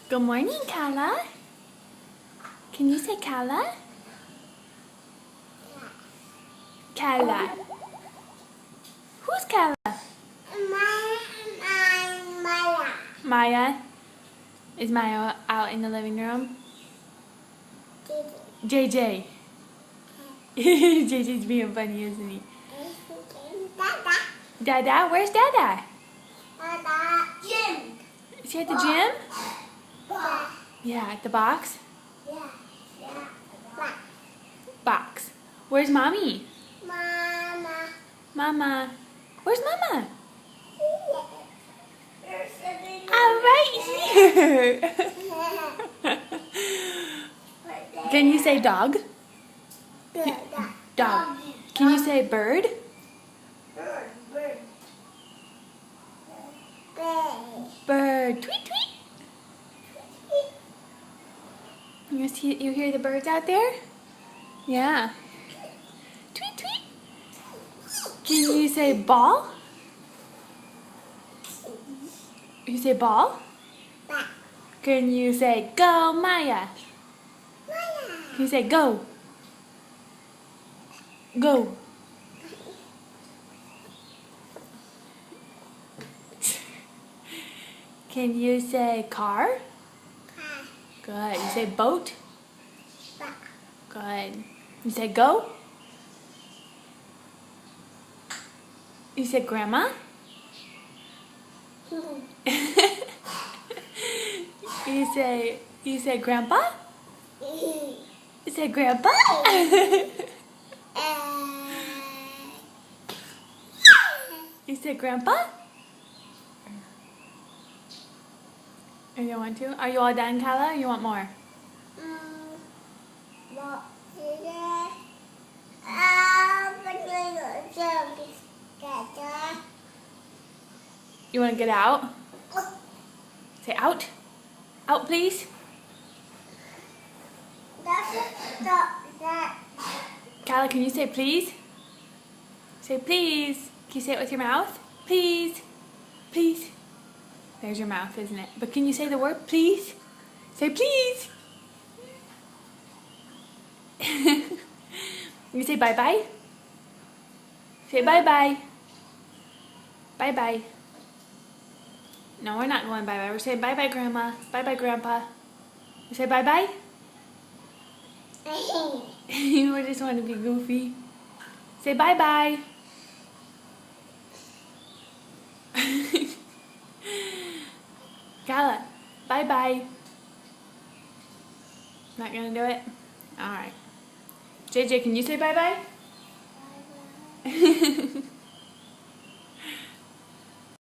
Good morning, Kala. Can you say Kala? Kala. Who's Kala? Maya. Maya. Is Maya out in the living room? JJ. JJ's being funny, isn't he? Dada. Dada? Where's Dada? Dada. Gym. Is he at the gym? Yeah. Yeah, at the box? Yeah. Box. Where's Mommy? Mama. Mama. Where's Mama? You're sitting I'm right here. Can you say dog? Dog. Can you say bird? Bird. Bird. Tweet, tweet. You hear the birds out there? Yeah. Tweet, tweet. Can you say ball? You say ball? Can you say go, Maya? Can you say go? Go. Can you say car? Good. You say boat? Good. You say go? You say grandma? You say grandpa? You say grandpa? You say grandpa? Or you want to? Are you all done, Kala? Or you want more? You want to get out? Say out. Out, please. Kala, can you say please? Say please. Can you say it with your mouth? Please. Please. There's your mouth, isn't it? But can you say the word please? Say please. You say bye-bye? Say bye-bye. Bye-bye. No, we're not going bye-bye. We're saying bye-bye, Grandma. Bye-bye, Grandpa. You say bye-bye? You just want to be goofy. Say bye-bye. Kala, bye-bye. Not gonna do it? Alright. JJ, can you say bye-bye?